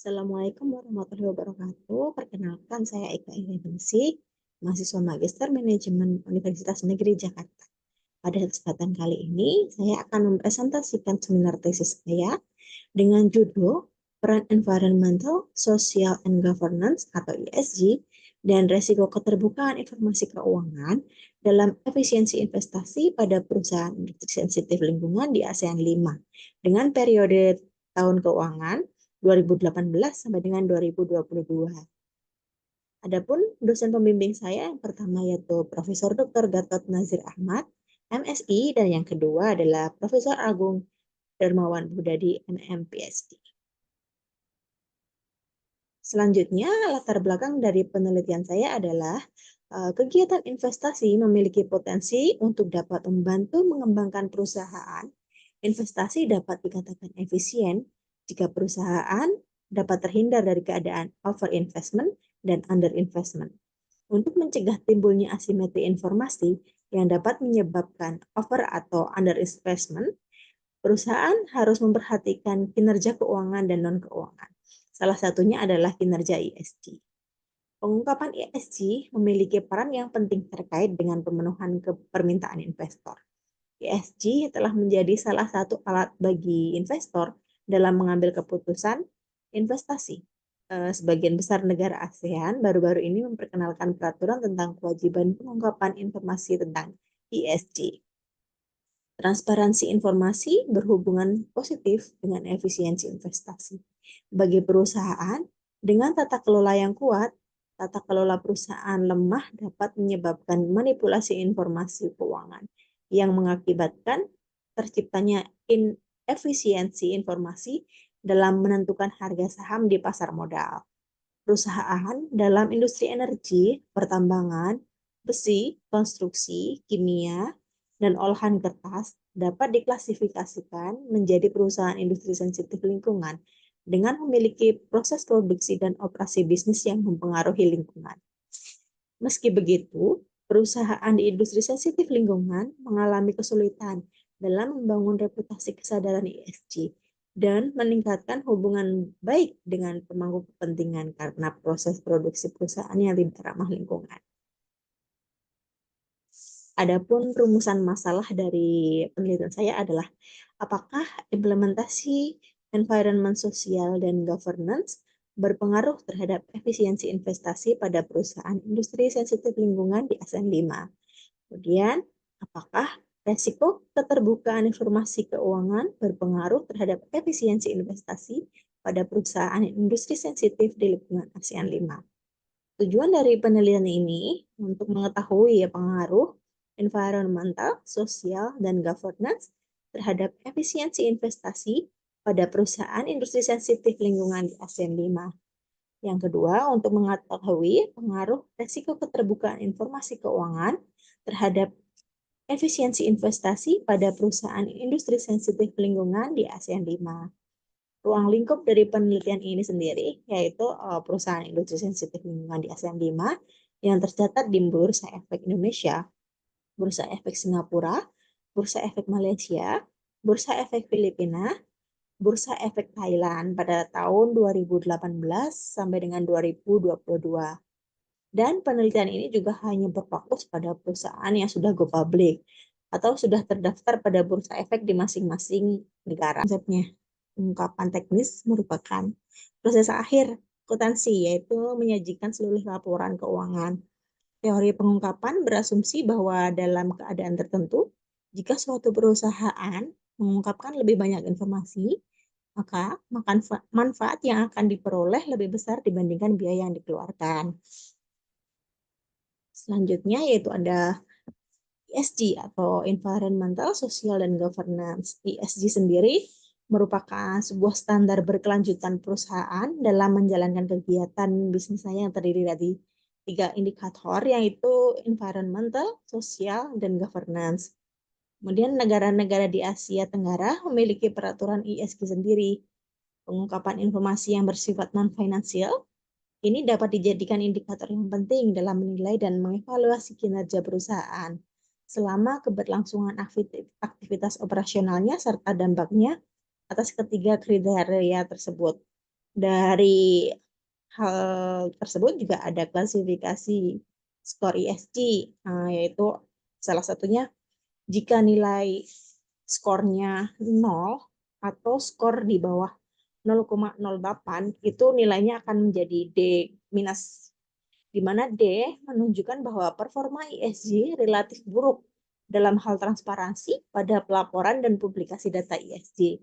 Assalamualaikum warahmatullahi wabarakatuh. Perkenalkan, saya Eka Iriningsih, mahasiswa Magister Manajemen Universitas Negeri Jakarta. Pada kesempatan kali ini, saya akan mempresentasikan seminar tesis saya dengan judul Peran Environmental, Social, and Governance atau ESG dan Resiko Keterbukaan Informasi Keuangan dalam Efisiensi Investasi pada Perusahaan Industri Sensitif Lingkungan di ASEAN 5 dengan periode tahun keuangan 2018 sampai dengan 2022. Adapun dosen pembimbing saya yang pertama yaitu Profesor Dr. Gatot Nazir Ahmad, MSI, dan yang kedua adalah Profesor Agung Darmawan Budadi, MM, PhD. Selanjutnya, latar belakang dari penelitian saya adalah kegiatan investasi memiliki potensi untuk dapat membantu mengembangkan perusahaan. Investasi dapat dikatakan efisien jika perusahaan dapat terhindar dari keadaan overinvestment dan underinvestment. Untuk mencegah timbulnya asimetri informasi yang dapat menyebabkan over atau underinvestment, perusahaan harus memperhatikan kinerja keuangan dan non-keuangan. Salah satunya adalah kinerja ESG. Pengungkapan ESG memiliki peran yang penting terkait dengan pemenuhan permintaan investor. ESG telah menjadi salah satu alat bagi investor dalam mengambil keputusan investasi. Sebagian besar negara ASEAN baru-baru ini memperkenalkan peraturan tentang kewajiban pengungkapan informasi tentang ESG. Transparansi informasi berhubungan positif dengan efisiensi investasi. Bagi perusahaan, dengan tata kelola yang kuat, tata kelola perusahaan lemah dapat menyebabkan manipulasi informasi keuangan yang mengakibatkan terciptanya inefisiensi informasi dalam menentukan harga saham di pasar modal. Perusahaan dalam industri energi, pertambangan, besi, konstruksi, kimia, dan olahan kertas dapat diklasifikasikan menjadi perusahaan industri sensitif lingkungan dengan memiliki proses produksi dan operasi bisnis yang mempengaruhi lingkungan. Meski begitu, perusahaan di industri sensitif lingkungan mengalami kesulitan dalam membangun reputasi kesadaran ESG dan meningkatkan hubungan baik dengan pemangku kepentingan karena proses produksi perusahaan yang tidak ramah lingkungan. Adapun rumusan masalah dari penelitian saya adalah apakah implementasi environment sosial dan governance berpengaruh terhadap efisiensi investasi pada perusahaan industri sensitif lingkungan di ASEAN 5. Kemudian, apakah resiko keterbukaan informasi keuangan berpengaruh terhadap efisiensi investasi pada perusahaan industri sensitif di lingkungan ASEAN 5. Tujuan dari penelitian ini untuk mengetahui pengaruh environmental, sosial, dan governance terhadap efisiensi investasi pada perusahaan industri sensitif lingkungan di ASEAN 5. Yang kedua, untuk mengetahui pengaruh resiko keterbukaan informasi keuangan terhadap efisiensi investasi pada perusahaan industri sensitif lingkungan di ASEAN 5. Ruang lingkup dari penelitian ini sendiri yaitu perusahaan industri sensitif lingkungan di ASEAN 5 yang tercatat di Bursa Efek Indonesia, Bursa Efek Singapura, Bursa Efek Malaysia, Bursa Efek Filipina, Bursa Efek Thailand pada tahun 2018 sampai dengan 2022. Dan penelitian ini juga hanya berfokus pada perusahaan yang sudah go public atau sudah terdaftar pada bursa efek di masing-masing negara. Konsepnya, pengungkapan teknis merupakan proses akhir akuntansi, yaitu menyajikan seluruh laporan keuangan. Teori pengungkapan berasumsi bahwa dalam keadaan tertentu, jika suatu perusahaan mengungkapkan lebih banyak informasi, maka manfaat yang akan diperoleh lebih besar dibandingkan biaya yang dikeluarkan. Selanjutnya yaitu ada ESG atau Environmental, Social, dan Governance. ESG sendiri merupakan sebuah standar berkelanjutan perusahaan dalam menjalankan kegiatan bisnisnya yang terdiri dari 3 indikator, yaitu Environmental, Social, dan Governance. Kemudian negara-negara di Asia Tenggara memiliki peraturan ESG sendiri. Pengungkapan informasi yang bersifat non-finansial ini dapat dijadikan indikator yang penting dalam menilai dan mengevaluasi kinerja perusahaan selama keberlangsungan aktivitas operasionalnya serta dampaknya atas ketiga kriteria tersebut. Dari hal tersebut juga ada klasifikasi skor ESG, yaitu salah satunya jika nilai skornya 0 atau skor di bawah 0,08 itu nilainya akan menjadi D minus, di mana D menunjukkan bahwa performa ESG relatif buruk dalam hal transparansi pada pelaporan dan publikasi data ESG.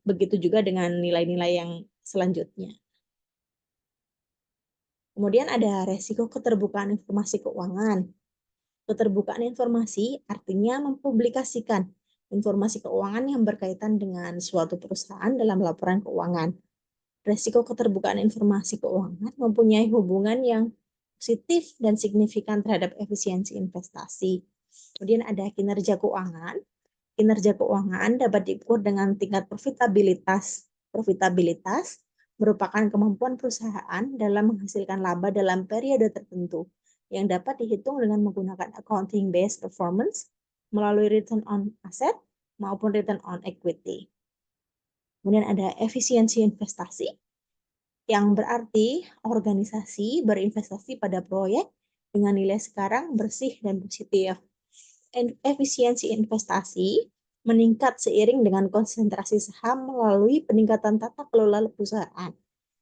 Begitu juga dengan nilai-nilai yang selanjutnya. Kemudian ada resiko keterbukaan informasi keuangan. Keterbukaan informasi artinya mempublikasikan informasi keuangan yang berkaitan dengan suatu perusahaan dalam laporan keuangan. Resiko keterbukaan informasi keuangan mempunyai hubungan yang positif dan signifikan terhadap efisiensi investasi. Kemudian ada kinerja keuangan. Kinerja keuangan dapat diukur dengan tingkat profitabilitas. Profitabilitas merupakan kemampuan perusahaan dalam menghasilkan laba dalam periode tertentu yang dapat dihitung dengan menggunakan accounting based performance melalui return on asset maupun return on equity. Kemudian ada efisiensi investasi, yang berarti organisasi berinvestasi pada proyek dengan nilai sekarang bersih dan positif. Efisiensi investasi meningkat seiring dengan konsentrasi saham melalui peningkatan tata kelola perusahaan,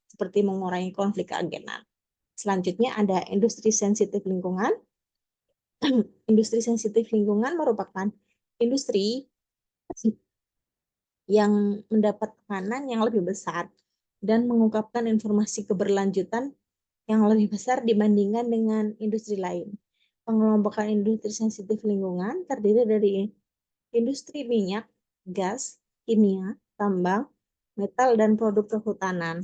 seperti mengurangi konflik keagenan. Selanjutnya ada industri sensitif lingkungan. Industri sensitif lingkungan merupakan industri yang mendapat tekanan yang lebih besar dan mengungkapkan informasi keberlanjutan yang lebih besar dibandingkan dengan industri lain. Pengelompokan industri sensitif lingkungan terdiri dari industri minyak, gas, kimia, tambang, metal, dan produk kehutanan.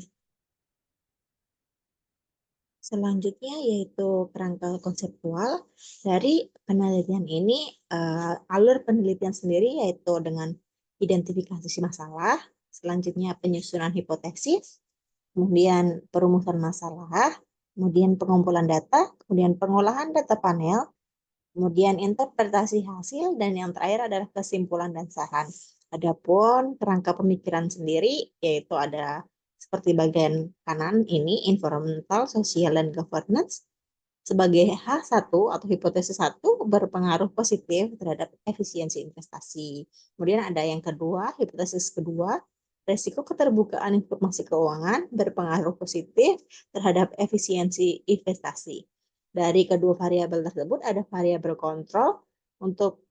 Selanjutnya yaitu kerangka konseptual. Dari penelitian ini, alur penelitian sendiri yaitu dengan identifikasi masalah, selanjutnya penyusunan hipotesis, kemudian perumusan masalah, kemudian pengumpulan data, kemudian pengolahan data panel, kemudian interpretasi hasil, dan yang terakhir adalah kesimpulan dan saran. Adapun kerangka pemikiran sendiri yaitu ada seperti bagian kanan ini environmental, sosial, dan governance. Sebagai H1 atau hipotesis 1 berpengaruh positif terhadap efisiensi investasi. Kemudian ada yang kedua, hipotesis kedua, resiko keterbukaan informasi keuangan berpengaruh positif terhadap efisiensi investasi. Dari kedua variabel tersebut ada variabel kontrol untuk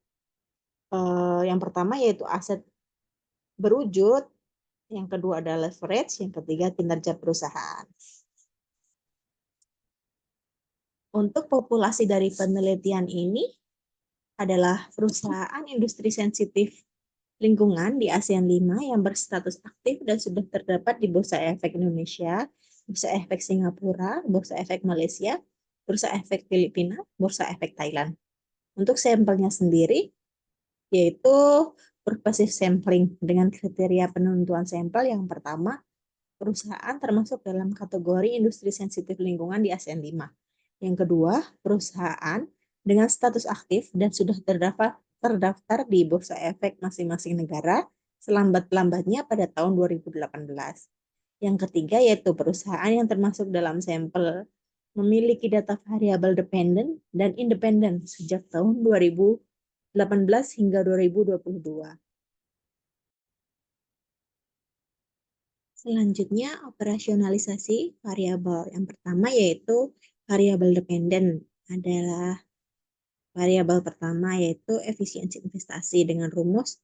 yang pertama yaitu aset berwujud, yang kedua adalah leverage, yang ketiga kinerja perusahaan. Untuk populasi dari penelitian ini adalah perusahaan industri sensitif lingkungan di ASEAN 5 yang berstatus aktif dan sudah terdapat di Bursa Efek Indonesia, Bursa Efek Singapura, Bursa Efek Malaysia, Bursa Efek Filipina, Bursa Efek Thailand. Untuk sampelnya sendiri, yaitu purposive sampling dengan kriteria penentuan sampel yang pertama, perusahaan termasuk dalam kategori industri sensitif lingkungan di ASEAN 5. Yang kedua, perusahaan dengan status aktif dan sudah terdaftar di Bursa Efek masing-masing negara selambat-lambatnya pada tahun 2018. Yang ketiga yaitu perusahaan yang termasuk dalam sampel memiliki data variabel dependen dan independen sejak tahun 2018 hingga 2022. Selanjutnya, operasionalisasi variabel. Yang pertama yaitu variabel dependen adalah variabel pertama yaitu efisiensi investasi dengan rumus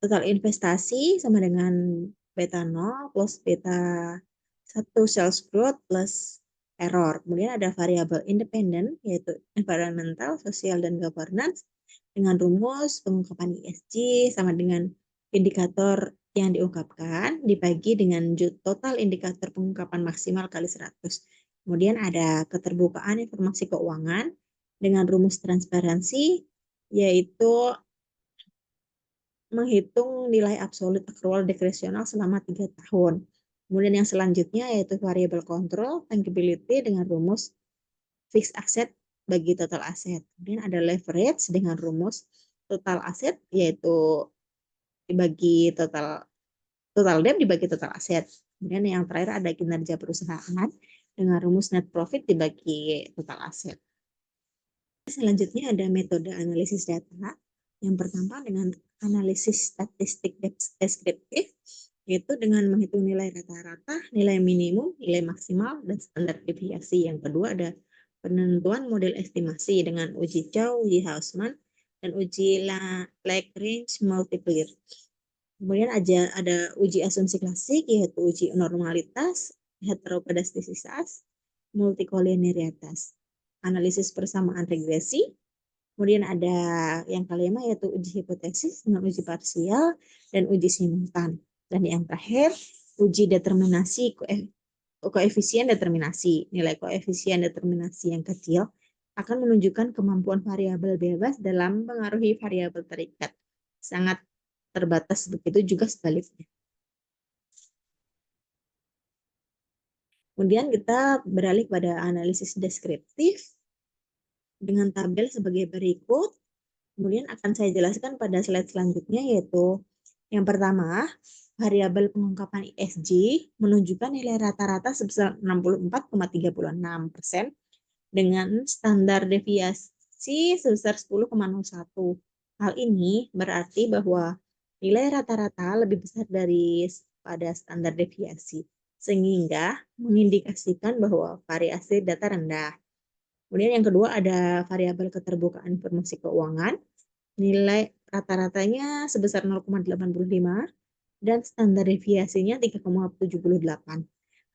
total investasi sama dengan beta 0 plus beta 1 sales growth plus error. Kemudian ada variabel independen yaitu environmental, sosial, dan governance dengan rumus pengungkapan ESG sama dengan indikator yang diungkapkan dibagi dengan total indikator pengungkapan maksimal kali 100. Kemudian ada keterbukaan informasi keuangan dengan rumus transparansi yaitu menghitung nilai absolut accrual diskresional selama 3 tahun. Kemudian yang selanjutnya yaitu variable control tangibility dengan rumus fixed asset bagi total aset. Kemudian ada leverage dengan rumus total aset yaitu dibagi total debt dibagi total aset. Kemudian yang terakhir ada kinerja perusahaan dengan rumus net profit dibagi total aset. Selanjutnya ada metode analisis data. Yang pertama dengan analisis statistik deskriptif, yaitu dengan menghitung nilai rata-rata, nilai minimum, nilai maksimal, dan standar deviasi. Yang kedua ada penentuan model estimasi dengan uji Chow, uji Hausman, dan uji Lagrange multiplier. Kemudian ada uji asumsi klasik, yaitu uji normalitas, heteropadastisitas, multikolinearitas, analisis persamaan regresi. Kemudian ada yang kelima yaitu uji hipotesis dengan uji parsial dan uji simultan. Dan yang terakhir, uji determinasi koefisien determinasi. Nilai koefisien determinasi yang kecil akan menunjukkan kemampuan variabel bebas dalam mempengaruhi variabel terikat. Sangat terbatas, begitu juga sebaliknya. Kemudian kita beralih pada analisis deskriptif dengan tabel sebagai berikut. Kemudian akan saya jelaskan pada slide selanjutnya, yaitu yang pertama, variabel pengungkapan ISG menunjukkan nilai rata-rata sebesar 64,36% dengan standar deviasi sebesar 10,01. Hal ini berarti bahwa nilai rata-rata lebih besar dari pada standar deviasi, sehingga mengindikasikan bahwa variasi data rendah. Kemudian yang kedua ada variabel keterbukaan informasi keuangan. Nilai rata-ratanya sebesar 0,85 dan standar deviasinya 3,78.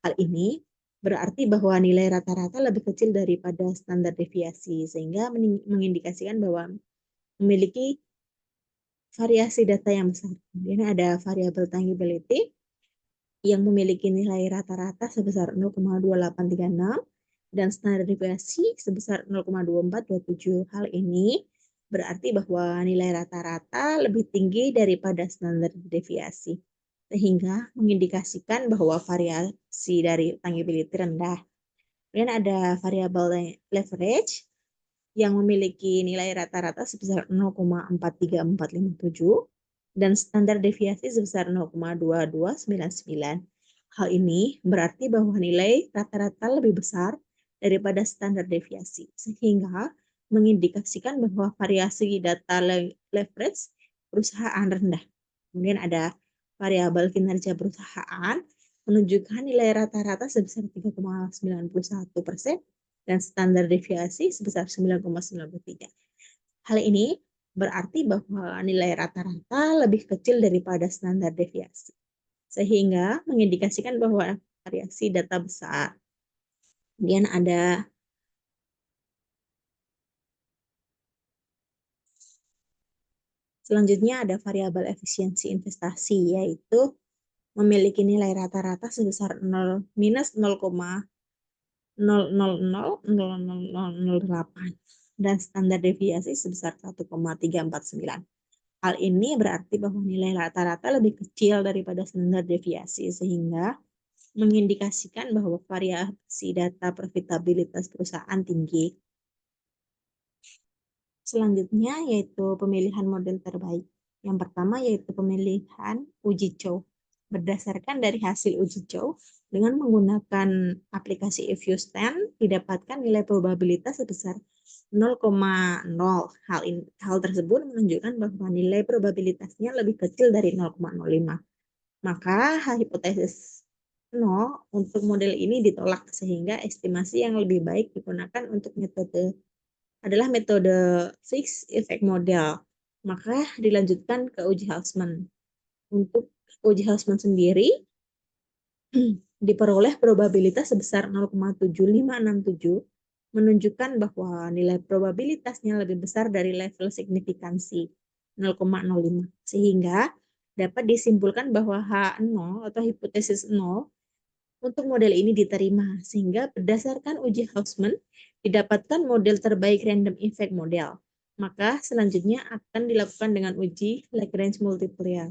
Hal ini berarti bahwa nilai rata-rata lebih kecil daripada standar deviasi, sehingga mengindikasikan bahwa memiliki variasi data yang besar. Kemudian ada variabel tangibility yang memiliki nilai rata-rata sebesar 0,2836 dan standar deviasi sebesar 0,2427. Hal ini berarti bahwa nilai rata-rata lebih tinggi daripada standar deviasi, sehingga mengindikasikan bahwa variasi dari tangibility rendah. Kemudian ada variabel leverage yang memiliki nilai rata-rata sebesar 0,43457 dan standar deviasi sebesar 0,2299. Hal ini berarti bahwa nilai rata-rata lebih besar daripada standar deviasi, sehingga mengindikasikan bahwa variasi data leverage perusahaan rendah. Kemudian ada variabel kinerja perusahaan menunjukkan nilai rata-rata sebesar 3,91% dan standar deviasi sebesar 9,93. Hal ini berarti bahwa nilai rata-rata lebih kecil daripada standar deviasi, sehingga mengindikasikan bahwa variasi data besar. Kemudian ada selanjutnya ada variabel efisiensi investasi, yaitu memiliki nilai rata-rata sebesar 0,0000008 dan standar deviasi sebesar 1,349. Hal ini berarti bahwa nilai rata-rata lebih kecil daripada standar deviasi, sehingga mengindikasikan bahwa variasi data profitabilitas perusahaan tinggi. Selanjutnya yaitu pemilihan model terbaik. Yang pertama yaitu pemilihan uji Chow. Berdasarkan dari hasil uji Chow, dengan menggunakan aplikasi IFUSTAN, didapatkan nilai probabilitas sebesar 0,0. Hal tersebut menunjukkan bahwa nilai probabilitasnya lebih kecil dari 0,05. Maka hipotesis 0 untuk model ini ditolak, sehingga estimasi yang lebih baik digunakan untuk metode adalah metode fixed effect model. Maka dilanjutkan ke uji Hausman. Untuk uji Hausman sendiri diperoleh probabilitas sebesar 0,7567 menunjukkan bahwa nilai probabilitasnya lebih besar dari level signifikansi 0,05, sehingga dapat disimpulkan bahwa H0 atau hipotesis 0 untuk model ini diterima, sehingga berdasarkan uji Hausman didapatkan model terbaik random effect model. Maka selanjutnya akan dilakukan dengan uji Lagrange multiplier.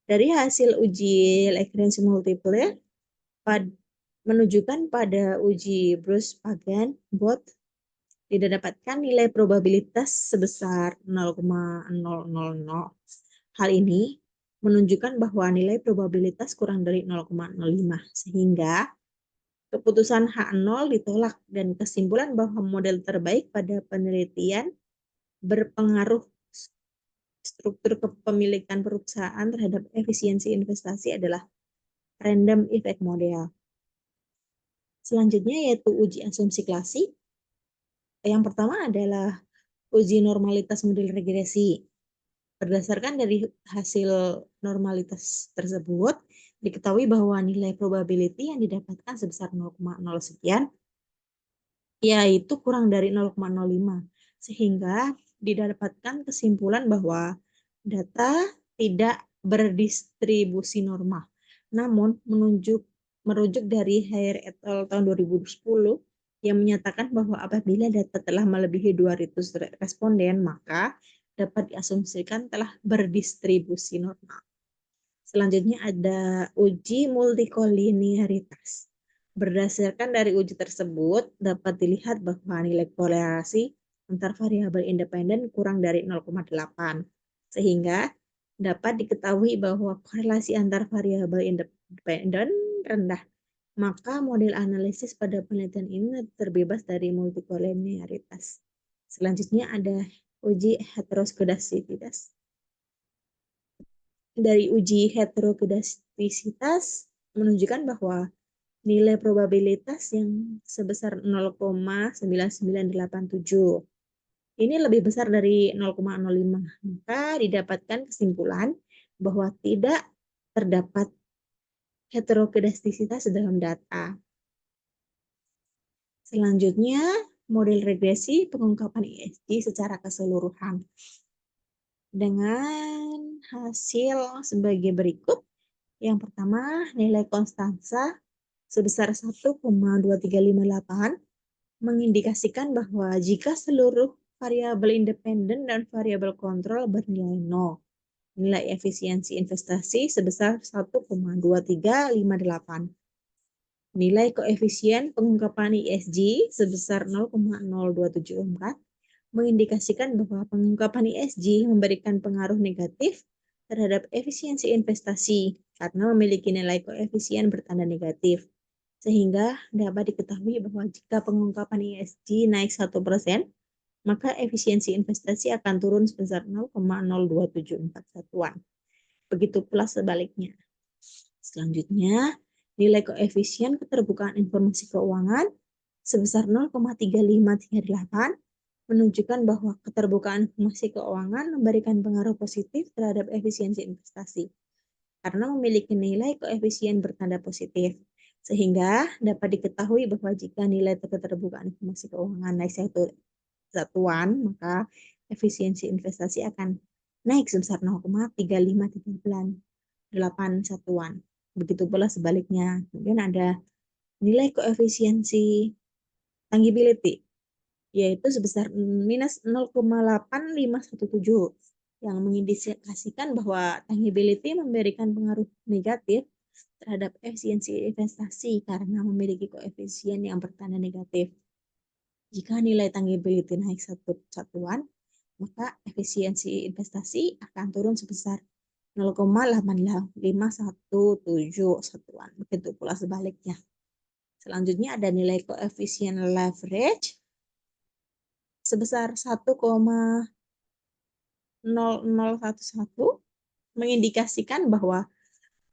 Dari hasil uji Lagrange multiplier menunjukkan pada uji Bruce-Pagan-Bott didapatkan nilai probabilitas sebesar 0,000. Hal ini menunjukkan bahwa nilai probabilitas kurang dari 0,05, sehingga keputusan H0 ditolak dan kesimpulan bahwa model terbaik pada penelitian berpengaruh struktur kepemilikan perusahaan terhadap efisiensi investasi adalah random effect model. Selanjutnya yaitu uji asumsi klasik. Yang pertama adalah uji normalitas model regresi. Berdasarkan dari hasil normalitas tersebut, diketahui bahwa nilai probability yang didapatkan sebesar 0,0 sekian, yaitu kurang dari 0,05. Sehingga didapatkan kesimpulan bahwa data tidak berdistribusi normal. Namun, merujuk dari Haier et al. Tahun 2010, yang menyatakan bahwa apabila data telah melebihi 200 responden, maka dapat diasumsikan telah berdistribusi normal. Selanjutnya ada uji multikolinearitas. Berdasarkan dari uji tersebut, dapat dilihat bahwa nilai korelasi antar variabel independen kurang dari 0,8, sehingga dapat diketahui bahwa korelasi antar variabel independen rendah. Maka model analisis pada penelitian ini terbebas dari multikolinearitas. Selanjutnya ada uji heteroskedastisitas. Dari uji heteroskedastisitas menunjukkan bahwa nilai probabilitas yang sebesar 0,9987 ini lebih besar dari 0,05. Maka didapatkan kesimpulan bahwa tidak terdapat heteroskedastisitas dalam data. Selanjutnya, model regresi pengungkapan ESG secara keseluruhan. Dengan hasil sebagai berikut. Yang pertama, nilai konstansa sebesar 1,2358 mengindikasikan bahwa jika seluruh variabel independen dan variabel kontrol bernilai 0, nilai efisiensi investasi sebesar 1,2358. Nilai koefisien pengungkapan ESG sebesar 0,0274 mengindikasikan bahwa pengungkapan ESG memberikan pengaruh negatif terhadap efisiensi investasi karena memiliki nilai koefisien bertanda negatif. Sehingga dapat diketahui bahwa jika pengungkapan ESG naik 1%, maka efisiensi investasi akan turun sebesar 0,0274 satuan. Begitu pula sebaliknya. Selanjutnya, nilai koefisien keterbukaan informasi keuangan sebesar 0,3538 menunjukkan bahwa keterbukaan informasi keuangan memberikan pengaruh positif terhadap efisiensi investasi karena memiliki nilai koefisien bertanda positif. Sehingga dapat diketahui bahwa jika nilai keterbukaan informasi keuangan naik satu satuan, maka efisiensi investasi akan naik sebesar 0,3538 satuan. Begitu pula sebaliknya. Kemudian ada nilai koefisiensi tangibility, yaitu sebesar minus 0,8517, yang mengindikasikan bahwa tangibility memberikan pengaruh negatif terhadap efisiensi investasi karena memiliki koefisien yang bertanda negatif. Jika nilai tangibility naik satu satuan, maka efisiensi investasi akan turun sebesar 0,8517 satuan. Begitu pula sebaliknya. Selanjutnya ada nilai koefisien leverage sebesar 1,0011 mengindikasikan bahwa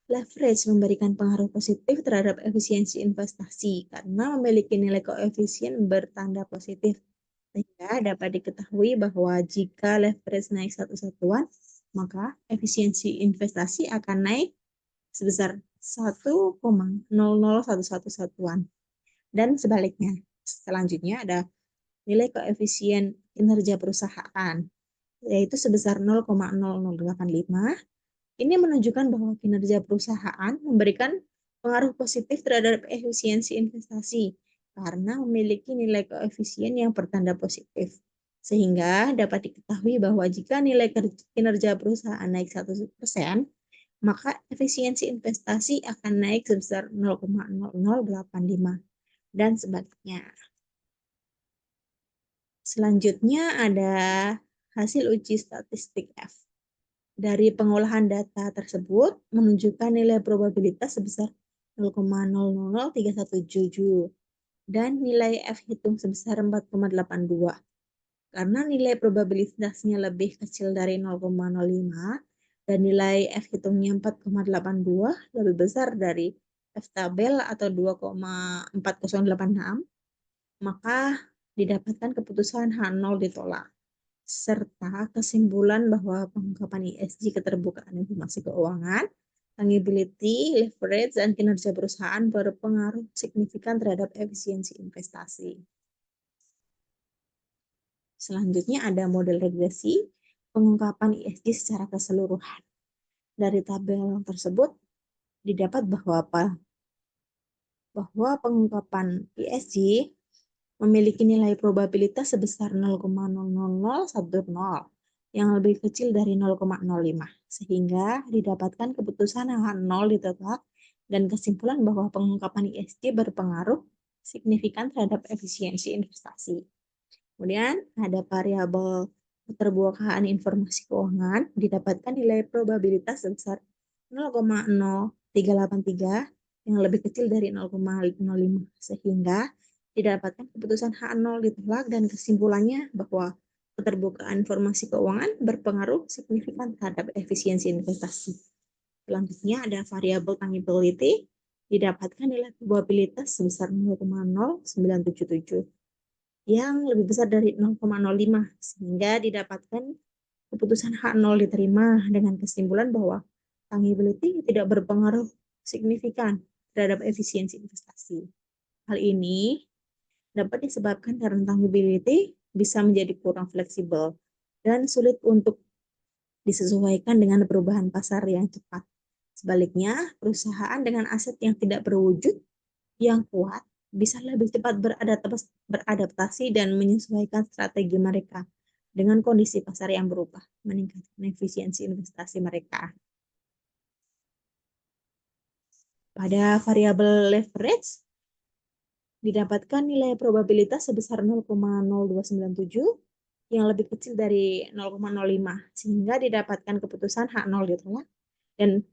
leverage memberikan pengaruh positif terhadap efisiensi investasi karena memiliki nilai koefisien bertanda positif. Sehingga dapat diketahui bahwa jika leverage naik satu satuan, maka efisiensi investasi akan naik sebesar 1,0011 satuan. Dan sebaliknya. Selanjutnya ada nilai koefisien kinerja perusahaan, yaitu sebesar 0,0085. Ini menunjukkan bahwa kinerja perusahaan memberikan pengaruh positif terhadap efisiensi investasi karena memiliki nilai koefisien yang bertanda positif. Sehingga dapat diketahui bahwa jika nilai kinerja perusahaan naik 1%, maka efisiensi investasi akan naik sebesar 0,0085 dan sebaliknya. Selanjutnya ada hasil uji statistik F. Dari pengolahan data tersebut menunjukkan nilai probabilitas sebesar 0,000317 dan nilai F hitung sebesar 4,82. Karena nilai probabilitasnya lebih kecil dari 0,05 dan nilai F hitungnya 4,82 lebih besar dari F tabel atau 2,4086, maka didapatkan keputusan H0 ditolak, serta kesimpulan bahwa pengungkapan ESG keterbukaan informasi keuangan, tangibility, leverage, dan kinerja perusahaan berpengaruh signifikan terhadap efisiensi investasi. Selanjutnya ada model regresi pengungkapan ESG secara keseluruhan. Dari tabel tersebut didapat bahwa pengungkapan ESG memiliki nilai probabilitas sebesar 0,00010 yang lebih kecil dari 0,05, sehingga didapatkan keputusan H0 ditolak dan kesimpulan bahwa pengungkapan ESG berpengaruh signifikan terhadap efisiensi investasi. Kemudian ada variabel keterbukaan informasi keuangan, didapatkan nilai probabilitas sebesar 0,0383 yang lebih kecil dari 0,05, sehingga didapatkan keputusan H0 ditolak dan kesimpulannya bahwa keterbukaan informasi keuangan berpengaruh signifikan terhadap efisiensi investasi. Selanjutnya ada variabel tangibility, didapatkan nilai probabilitas sebesar 0,0977 yang lebih besar dari 0,05, sehingga didapatkan keputusan H0 diterima dengan kesimpulan bahwa tangibility tidak berpengaruh signifikan terhadap efisiensi investasi. Hal ini dapat disebabkan karena tangibility bisa menjadi kurang fleksibel dan sulit untuk disesuaikan dengan perubahan pasar yang cepat. Sebaliknya, perusahaan dengan aset yang tidak berwujud yang kuat bisa lebih cepat beradaptasi dan menyesuaikan strategi mereka dengan kondisi pasar yang berubah, meningkatkan efisiensi investasi mereka. Pada variabel leverage, didapatkan nilai probabilitas sebesar 0,0297 yang lebih kecil dari 0,05, sehingga didapatkan keputusan H0 ditolak dan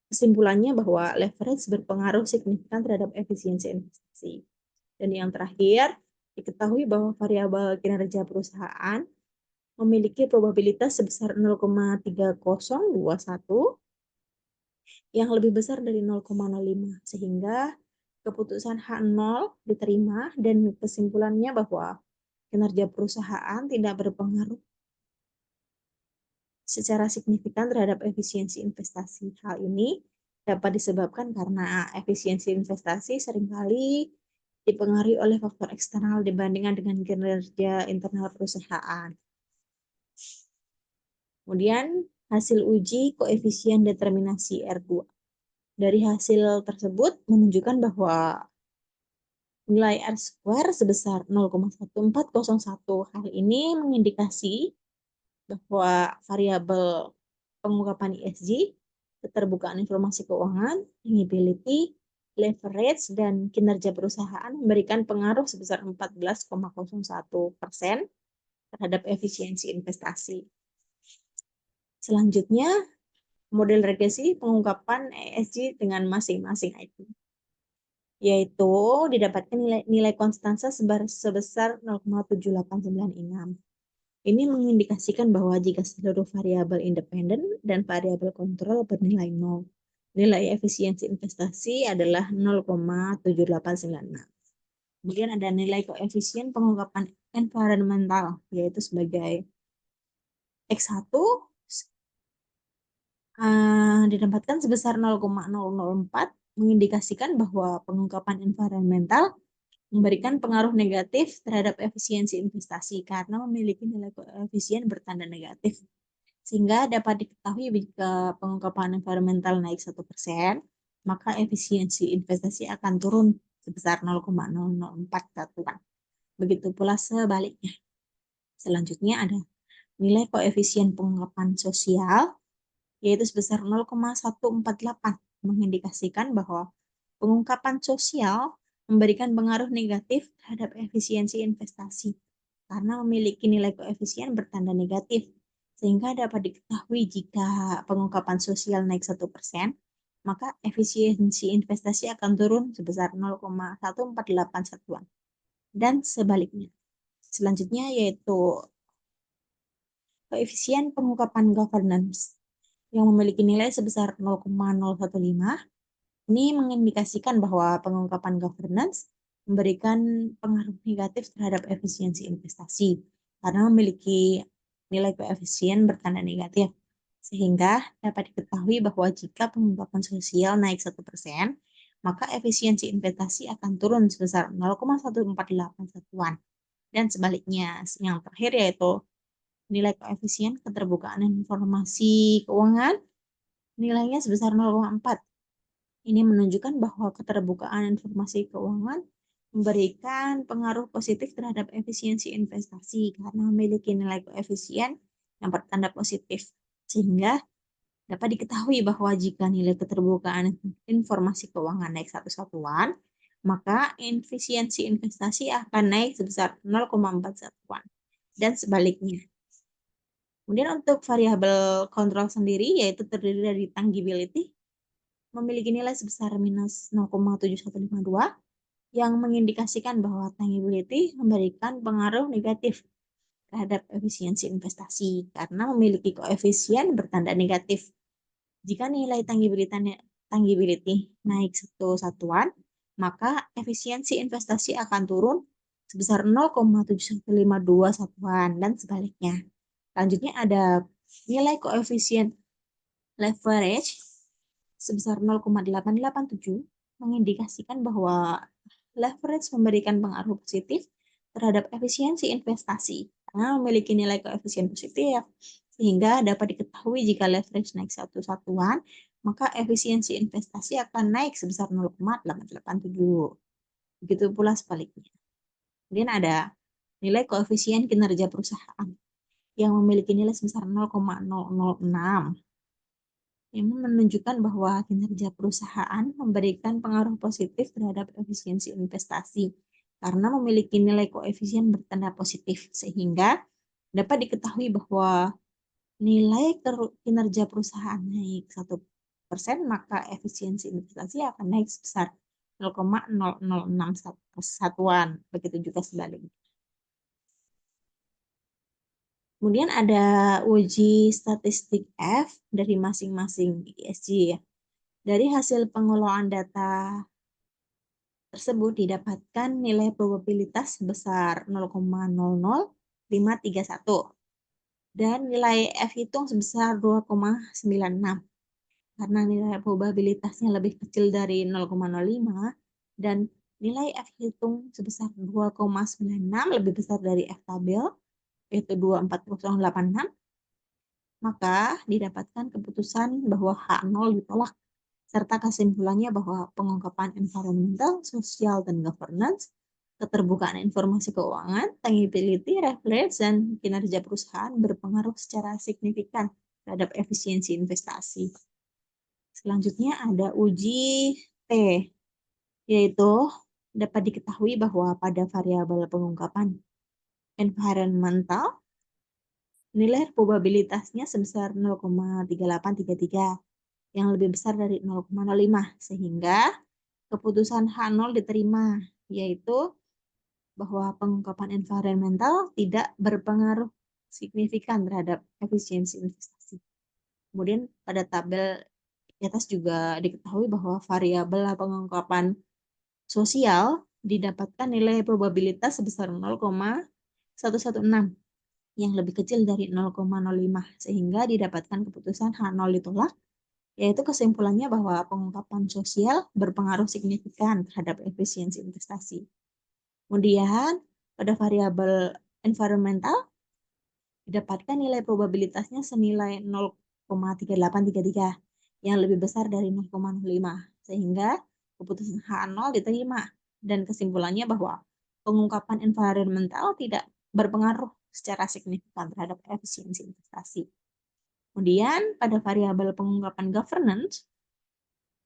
kesimpulannya bahwa leverage berpengaruh signifikan terhadap efisiensi investasi. Dan yang terakhir, diketahui bahwa variabel kinerja perusahaan memiliki probabilitas sebesar 0,3021 yang lebih besar dari 0,05, sehingga keputusan H0 diterima dan kesimpulannya bahwa kinerja perusahaan tidak berpengaruh secara signifikan terhadap efisiensi investasi. Hal ini dapat disebabkan karena efisiensi investasi seringkali dipengaruhi oleh faktor eksternal dibandingkan dengan kinerja internal perusahaan. Kemudian hasil uji koefisien determinasi R2. Dari hasil tersebut menunjukkan bahwa nilai R² sebesar 0,1401. Hal ini mengindikasi bahwa variabel pengungkapan ESG, keterbukaan informasi keuangan, tangibility, leverage, dan kinerja perusahaan memberikan pengaruh sebesar 14,01% terhadap efisiensi investasi. Selanjutnya, model regresi pengungkapan ESG dengan masing-masing item, yaitu didapatkan nilai konstansa sebesar 0,7896. Ini mengindikasikan bahwa jika seluruh variabel independen dan variabel kontrol bernilai 0, nilai efisiensi investasi adalah 0,7896. Kemudian ada nilai koefisien pengungkapan environmental, yaitu sebagai X1 ditempatkan sebesar 0,004, mengindikasikan bahwa pengungkapan environmental memberikan pengaruh negatif terhadap efisiensi investasi karena memiliki nilai koefisien bertanda negatif. Sehingga dapat diketahui jika pengungkapan environmental naik 1%, maka efisiensi investasi akan turun sebesar 0,004 satuan. Begitu pula sebaliknya. Selanjutnya ada nilai koefisien pengungkapan sosial, yaitu sebesar 0,148, mengindikasikan bahwa pengungkapan sosial memberikan pengaruh negatif terhadap efisiensi investasi karena memiliki nilai koefisien bertanda negatif, Sehingga dapat diketahui jika pengungkapan sosial naik 1%, maka efisiensi investasi akan turun sebesar 0,148 satuan. Dan sebaliknya. Selanjutnya yaitu koefisien pengungkapan governance yang memiliki nilai sebesar 0,015. Ini mengindikasikan bahwa pengungkapan governance memberikan pengaruh negatif terhadap efisiensi investasi karena memiliki nilai koefisien bertanda negatif. Sehingga dapat diketahui bahwa jika pengungkapan sosial naik 1%, maka efisiensi investasi akan turun sebesar 0,148 satuan. Dan sebaliknya, yang terakhir yaitu nilai koefisien keterbukaan informasi keuangan, nilainya sebesar 0,4. Ini menunjukkan bahwa keterbukaan informasi keuangan memberikan pengaruh positif terhadap efisiensi investasi karena memiliki nilai koefisien yang bertanda positif. Sehingga dapat diketahui bahwa jika nilai keterbukaan informasi keuangan naik 1 satuan, maka efisiensi investasi akan naik sebesar 0,4 satuan. Dan sebaliknya. Kemudian untuk variabel kontrol sendiri, yaitu terdiri dari tangibility, memiliki nilai sebesar minus 0,7152 yang mengindikasikan bahwa tangibility memberikan pengaruh negatif terhadap efisiensi investasi karena memiliki koefisien bertanda negatif. Jika nilai tangibility naik 1 satuan, maka efisiensi investasi akan turun sebesar 0,7152 satuan dan sebaliknya. Selanjutnya ada nilai koefisien leverage sebesar 0,887 mengindikasikan bahwa leverage memberikan pengaruh positif terhadap efisiensi investasi karena memiliki nilai koefisien positif sehingga dapat diketahui jika leverage naik 1 satuan maka efisiensi investasi akan naik sebesar 0,887. Begitu pula sebaliknya. Kemudian ada nilai koefisien kinerja perusahaan yang memiliki nilai sebesar 0,006 yang menunjukkan bahwa kinerja perusahaan memberikan pengaruh positif terhadap efisiensi investasi karena memiliki nilai koefisien bertanda positif sehingga dapat diketahui bahwa nilai kinerja perusahaan naik 1%, maka efisiensi investasi akan naik sebesar 0,006 satuan. Begitu juga sebaliknya. Kemudian ada uji statistik F dari masing-masing ESG ya. Dari hasil pengelolaan data tersebut didapatkan nilai probabilitas sebesar 0,00531 dan nilai F hitung sebesar 2,96. Karena nilai probabilitasnya lebih kecil dari 0,05 dan nilai F hitung sebesar 2,96 lebih besar dari F tabel yaitu 24086, maka didapatkan keputusan bahwa H0 ditolak serta kesimpulannya bahwa pengungkapan environmental, sosial, dan governance, keterbukaan informasi keuangan, tangibility, leverage, dan kinerja perusahaan berpengaruh secara signifikan terhadap efisiensi investasi. Selanjutnya ada uji T, yaitu dapat diketahui bahwa pada variabel pengungkapan environmental, nilai probabilitasnya sebesar 0,3833 yang lebih besar dari 0,05 sehingga keputusan H0 diterima yaitu bahwa pengungkapan environmental tidak berpengaruh signifikan terhadap efisiensi investasi. Kemudian pada tabel di atas juga diketahui bahwa variabel pengungkapan sosial didapatkan nilai probabilitas sebesar 0,116 yang lebih kecil dari 0,05 sehingga didapatkan keputusan H0 ditolak yaitu kesimpulannya bahwa pengungkapan sosial berpengaruh signifikan terhadap efisiensi investasi. Kemudian pada variabel environmental didapatkan nilai probabilitasnya senilai 0,3833 yang lebih besar dari 0,05 sehingga keputusan H0 diterima dan kesimpulannya bahwa pengungkapan environmental tidak berpengaruh secara signifikan terhadap efisiensi investasi. Kemudian pada variabel pengungkapan governance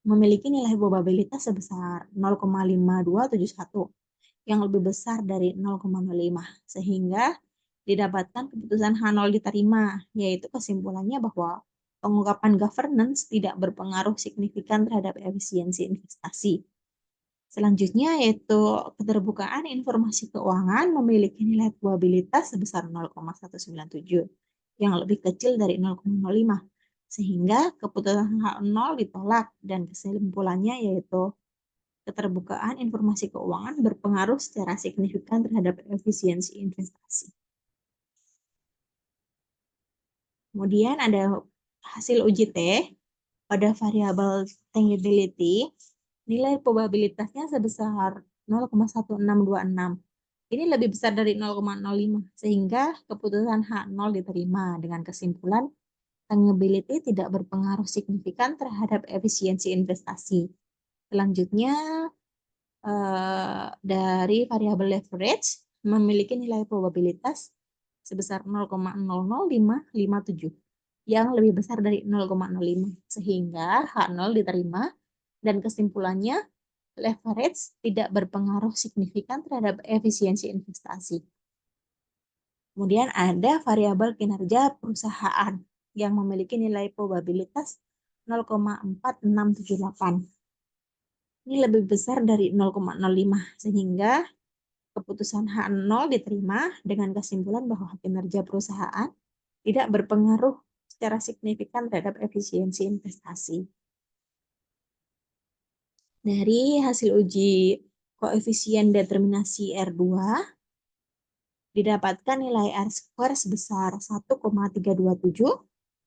memiliki nilai probabilitas sebesar 0,5271 yang lebih besar dari 0,05 sehingga didapatkan keputusan H0 diterima, yaitu kesimpulannya bahwa pengungkapan governance tidak berpengaruh signifikan terhadap efisiensi investasi. Selanjutnya yaitu keterbukaan informasi keuangan memiliki nilai probabilitas sebesar 0,197 yang lebih kecil dari 0,05 sehingga keputusan H0 ditolak dan kesimpulannya yaitu keterbukaan informasi keuangan berpengaruh secara signifikan terhadap efisiensi investasi. Kemudian ada hasil uji T pada variabel tangibility, nilai probabilitasnya sebesar 0,1626. Ini lebih besar dari 0,05, sehingga keputusan H0 diterima dengan kesimpulan tangibility tidak berpengaruh signifikan terhadap efisiensi investasi. Selanjutnya, dari variabel leverage memiliki nilai probabilitas sebesar 0,000557 yang lebih besar dari 0,05 sehingga H0 diterima dan kesimpulannya leverage tidak berpengaruh signifikan terhadap efisiensi investasi. Kemudian ada variabel kinerja perusahaan yang memiliki nilai probabilitas 0,4678. Ini lebih besar dari 0,05 sehingga keputusan H0 diterima dengan kesimpulan bahwa kinerja perusahaan tidak berpengaruh secara signifikan terhadap efisiensi investasi. Dari hasil uji koefisien determinasi R2, didapatkan nilai R-square sebesar 1,327.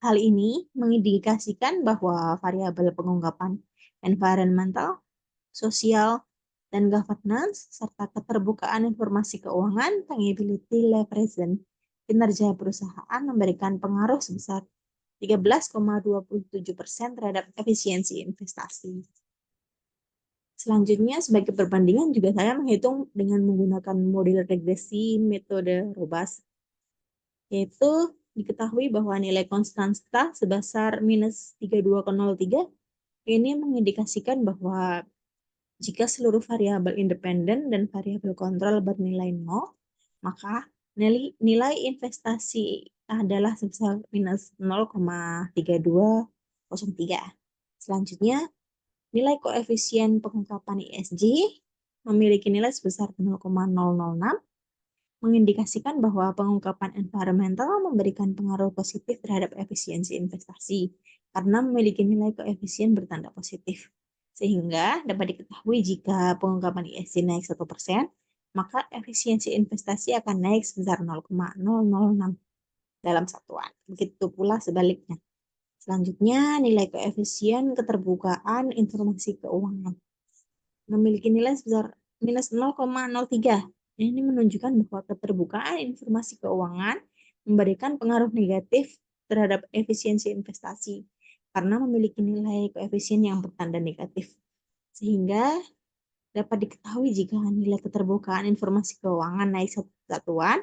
Hal ini mengindikasikan bahwa variabel pengungkapan environmental, sosial, dan governance, serta keterbukaan informasi keuangan, tangibility, leverage, dan kinerja perusahaan memberikan pengaruh sebesar 13,27% terhadap efisiensi investasi. Selanjutnya, sebagai perbandingan juga saya menghitung dengan menggunakan model regresi metode Robust, yaitu diketahui bahwa nilai konstanta sebesar minus 32,03 ini mengindikasikan bahwa jika seluruh variabel independen dan variabel kontrol bernilai 0, maka nilai investasi adalah sebesar minus 0,3203. Selanjutnya, nilai koefisien pengungkapan ESG memiliki nilai sebesar 0,006, mengindikasikan bahwa pengungkapan environmental memberikan pengaruh positif terhadap efisiensi investasi karena memiliki nilai koefisien bertanda positif. Sehingga dapat diketahui jika pengungkapan ESG naik 1%, maka efisiensi investasi akan naik sebesar 0,006 dalam satuan. Begitu pula sebaliknya. Selanjutnya, nilai koefisien keterbukaan informasi keuangan memiliki nilai sebesar minus 0,03. Ini menunjukkan bahwa keterbukaan informasi keuangan memberikan pengaruh negatif terhadap efisiensi investasi karena memiliki nilai koefisien yang bertanda negatif. Sehingga dapat diketahui jika nilai keterbukaan informasi keuangan naik satu satuan,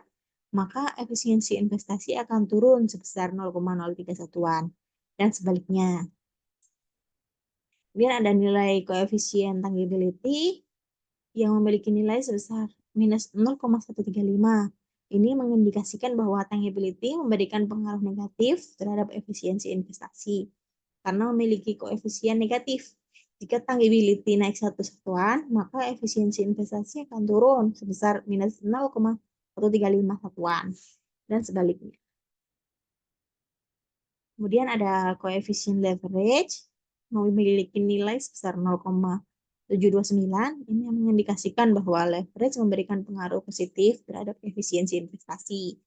maka efisiensi investasi akan turun sebesar 0,03 satuan. Dan sebaliknya. Kemudian ada nilai koefisien tangibility yang memiliki nilai sebesar minus 0,135. Ini mengindikasikan bahwa tangibility memberikan pengaruh negatif terhadap efisiensi investasi karena memiliki koefisien negatif. Jika tangibility naik satu satuan, maka efisiensi investasi akan turun sebesar minus 0,135 satuan dan sebaliknya. Kemudian ada koefisien leverage memiliki nilai sebesar 0,729. Ini yang mengindikasikan bahwa leverage memberikan pengaruh positif terhadap efisiensi investasi.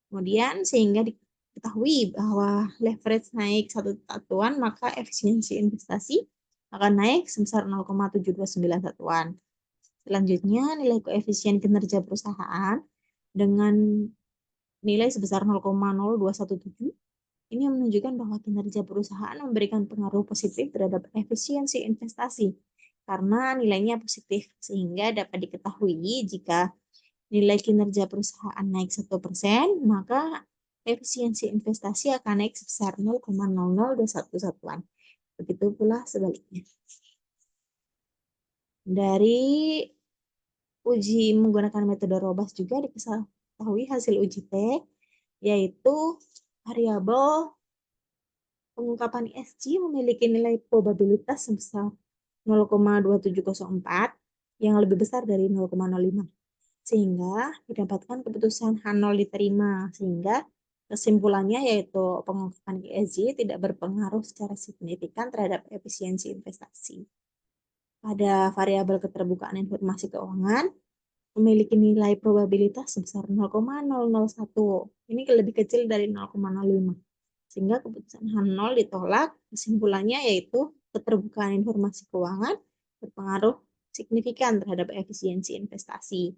Kemudian sehingga diketahui bahwa leverage naik satu satuan, maka efisiensi investasi akan naik sebesar 0,729 satuan. Selanjutnya, nilai koefisien kinerja perusahaan dengan nilai sebesar 0,0217. Ini menunjukkan bahwa kinerja perusahaan memberikan pengaruh positif terhadap efisiensi investasi karena nilainya positif, sehingga dapat diketahui jika nilai kinerja perusahaan naik 1%, maka efisiensi investasi akan naik sebesar 0,0021 satuan. Begitu pula sebaliknya. Dari uji menggunakan metode Robust juga ketahui hasil uji T, yaitu variabel pengungkapan ESG memiliki nilai probabilitas sebesar 0,2704 yang lebih besar dari 0,05. Sehingga didapatkan keputusan H0 diterima, sehingga kesimpulannya yaitu pengungkapan ESG tidak berpengaruh secara signifikan terhadap efisiensi investasi. Pada variabel keterbukaan informasi keuangan memiliki nilai probabilitas sebesar 0,001. Ini lebih kecil dari 0,05. Sehingga keputusan H0 ditolak, kesimpulannya yaitu keterbukaan informasi keuangan berpengaruh signifikan terhadap efisiensi investasi.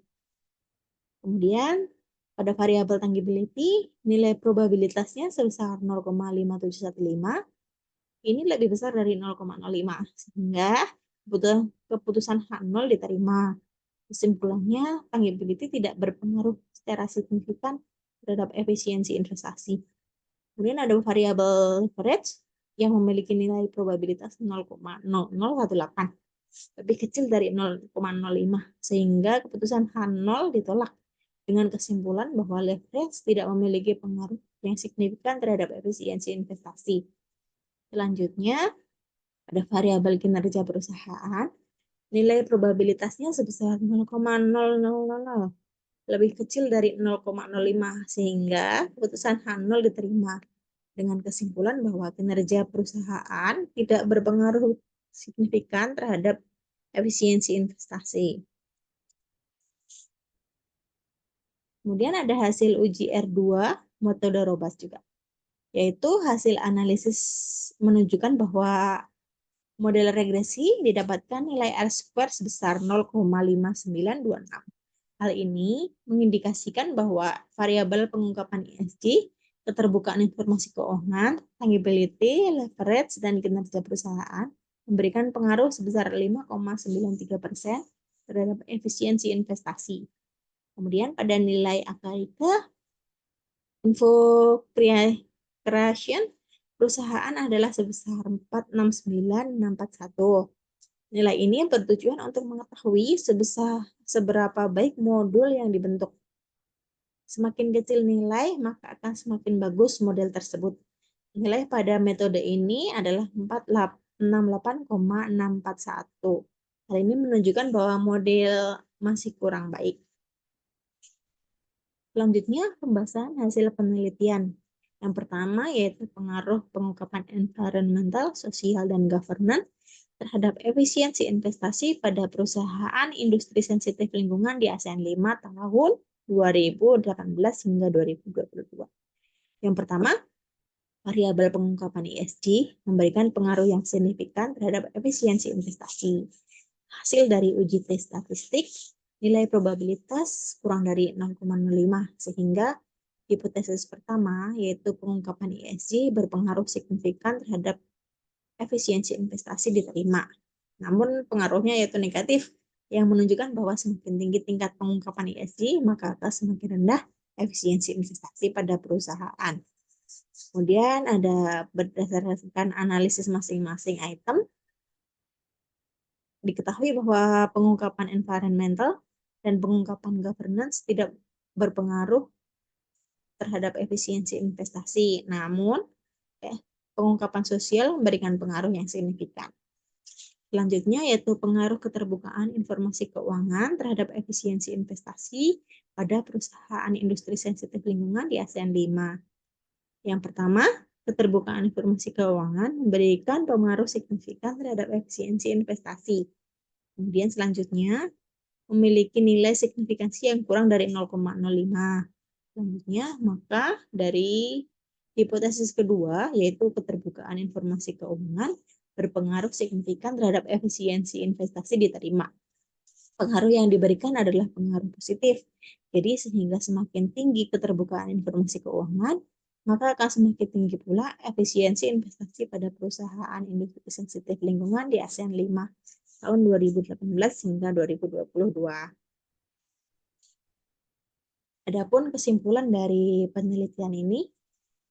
Kemudian, pada variabel tangibility, nilai probabilitasnya sebesar 0,5715. Ini lebih besar dari 0,05, sehingga keputusan H0 diterima. Kesimpulannya, tangibility tidak berpengaruh secara signifikan terhadap efisiensi investasi. Kemudian ada variabel leverage yang memiliki nilai probabilitas 0,0018, lebih kecil dari 0,05, sehingga keputusan H0 ditolak dengan kesimpulan bahwa leverage tidak memiliki pengaruh yang signifikan terhadap efisiensi investasi. Selanjutnya, ada variabel kinerja perusahaan. Nilai probabilitasnya sebesar 0,0000, lebih kecil dari 0,05, sehingga keputusan H0 diterima dengan kesimpulan bahwa kinerja perusahaan tidak berpengaruh signifikan terhadap efisiensi investasi. Kemudian ada hasil uji R2 metode Robust juga, yaitu hasil analisis menunjukkan bahwa model regresi didapatkan nilai R-square sebesar 0,5926. Hal ini mengindikasikan bahwa variabel pengungkapan ESG, keterbukaan informasi keuangan, tangibility, leverage, dan kinerja perusahaan memberikan pengaruh sebesar 5,93% terhadap efisiensi investasi. Kemudian pada nilai AKIK, info creation perusahaan adalah sebesar 469641. Nilai ini bertujuan untuk mengetahui seberapa baik modul yang dibentuk. Semakin kecil nilai, maka akan semakin bagus model tersebut. Nilai pada metode ini adalah 468,641. Hal ini menunjukkan bahwa model masih kurang baik. Selanjutnya, pembahasan hasil penelitian. Yang pertama yaitu pengaruh pengungkapan environmental, sosial, dan governance terhadap efisiensi investasi pada perusahaan industri sensitif lingkungan di ASEAN 5 tahun 2018 hingga 2022. Yang pertama, variabel pengungkapan ESG memberikan pengaruh yang signifikan terhadap efisiensi investasi. Hasil dari uji tes statistik, nilai probabilitas kurang dari 0,05, sehingga hipotesis pertama, yaitu pengungkapan ESG berpengaruh signifikan terhadap efisiensi investasi diterima. Namun pengaruhnya yaitu negatif, yang menunjukkan bahwa semakin tinggi tingkat pengungkapan ESG, maka akan semakin rendah efisiensi investasi pada perusahaan. Kemudian ada berdasarkan analisis masing-masing item, diketahui bahwa pengungkapan environmental dan pengungkapan governance tidak berpengaruh terhadap efisiensi investasi. Namun, pengungkapan sosial memberikan pengaruh yang signifikan. Selanjutnya yaitu pengaruh keterbukaan informasi keuangan terhadap efisiensi investasi pada perusahaan industri sensitif lingkungan di ASEAN 5. Yang pertama, keterbukaan informasi keuangan memberikan pengaruh signifikan terhadap efisiensi investasi. Kemudian selanjutnya, memiliki nilai signifikansi yang kurang dari 0,05. Selanjutnya, maka dari hipotesis kedua, yaitu keterbukaan informasi keuangan, berpengaruh signifikan terhadap efisiensi investasi diterima. Pengaruh yang diberikan adalah pengaruh positif. Jadi, sehingga semakin tinggi keterbukaan informasi keuangan, maka akan semakin tinggi pula efisiensi investasi pada perusahaan industri sensitif lingkungan di ASEAN 5 tahun 2018 hingga 2022. Adapun kesimpulan dari penelitian ini,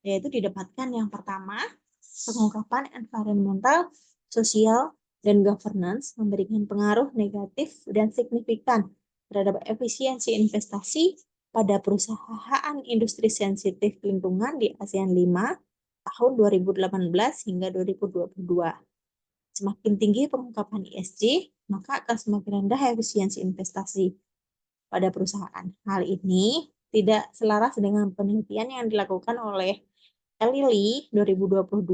yaitu didapatkan yang pertama, pengungkapan environmental, sosial, dan governance memberikan pengaruh negatif dan signifikan terhadap efisiensi investasi pada perusahaan industri sensitif lingkungan di ASEAN 5 tahun 2018 hingga 2022. Semakin tinggi pengungkapan ESG, maka akan semakin rendah efisiensi investasi pada perusahaan. Hal ini tidak selaras dengan penelitian yang dilakukan oleh Elili 2022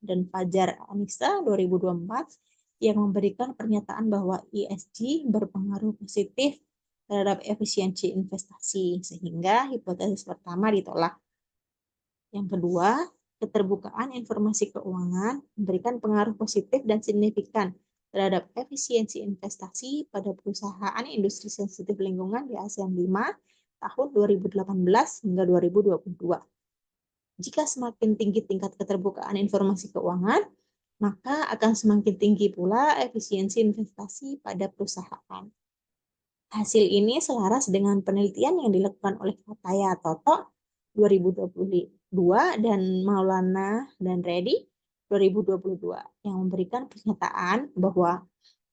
dan Fajar Anissa 2024 yang memberikan pernyataan bahwa ESG berpengaruh positif terhadap efisiensi investasi, sehingga hipotesis pertama ditolak. Yang kedua, keterbukaan informasi keuangan memberikan pengaruh positif dan signifikan terhadap efisiensi investasi pada perusahaan industri sensitif lingkungan di ASEAN 5 tahun 2018 hingga 2022. Jika semakin tinggi tingkat keterbukaan informasi keuangan, maka akan semakin tinggi pula efisiensi investasi pada perusahaan. Hasil ini selaras dengan penelitian yang dilakukan oleh Fataya Toto 2022 dan Maulana dan Reddy 2022 yang memberikan pernyataan bahwa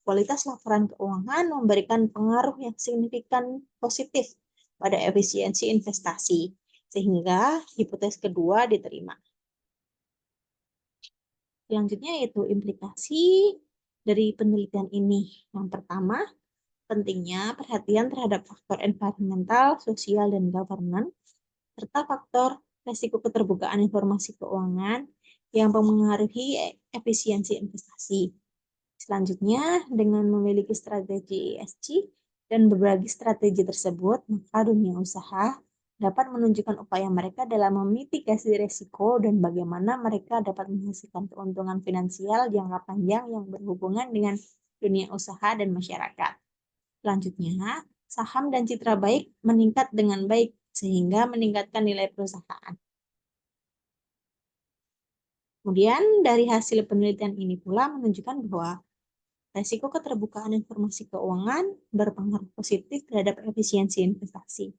kualitas laporan keuangan memberikan pengaruh yang signifikan positif pada efisiensi investasi, sehingga hipotesis kedua diterima. Selanjutnya yaitu implikasi dari penelitian ini. Yang pertama, pentingnya perhatian terhadap faktor environmental, sosial, dan governance, serta faktor resiko keterbukaan informasi keuangan yang mempengaruhi efisiensi investasi. Selanjutnya, dengan memiliki strategi ESG dan berbagi strategi tersebut, maka dunia usaha dapat menunjukkan upaya mereka dalam memitigasi risiko dan bagaimana mereka dapat menghasilkan keuntungan finansial jangka panjang yang berhubungan dengan dunia usaha dan masyarakat. Selanjutnya, saham dan citra baik meningkat dengan baik sehingga meningkatkan nilai perusahaan. Kemudian dari hasil penelitian ini pula menunjukkan bahwa resiko keterbukaan informasi keuangan berpengaruh positif terhadap efisiensi investasi.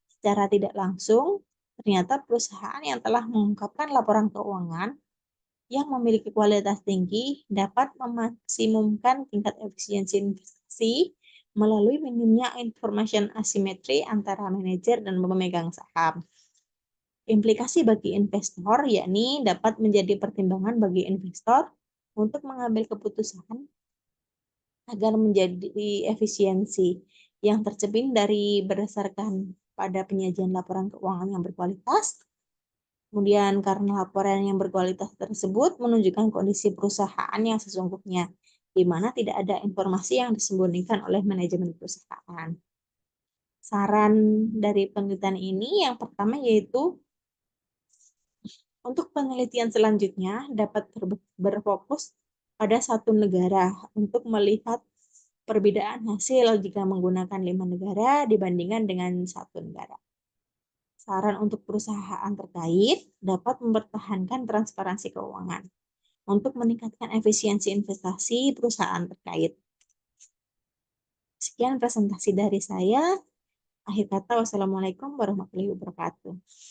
Secara tidak langsung, ternyata perusahaan yang telah mengungkapkan laporan keuangan yang memiliki kualitas tinggi dapat memaksimumkan tingkat efisiensi investasi melalui minimnya information asimetri antara manajer dan pemegang saham. Implikasi bagi investor yakni dapat menjadi pertimbangan bagi investor untuk mengambil keputusan agar menjadi efisiensi yang tercermin dari berdasarkan pada penyajian laporan keuangan yang berkualitas. Kemudian karena laporan yang berkualitas tersebut menunjukkan kondisi perusahaan yang sesungguhnya, di mana tidak ada informasi yang disembunyikan oleh manajemen perusahaan. Saran dari penelitian ini yang pertama yaitu untuk penelitian selanjutnya dapat berfokus pada satu negara untuk melihat perbedaan hasil jika menggunakan 5 negara dibandingkan dengan satu negara. Saran untuk perusahaan terkait dapat mempertahankan transparansi keuangan untuk meningkatkan efisiensi investasi perusahaan terkait. Sekian presentasi dari saya. Akhir kata, wassalamualaikum warahmatullahi wabarakatuh.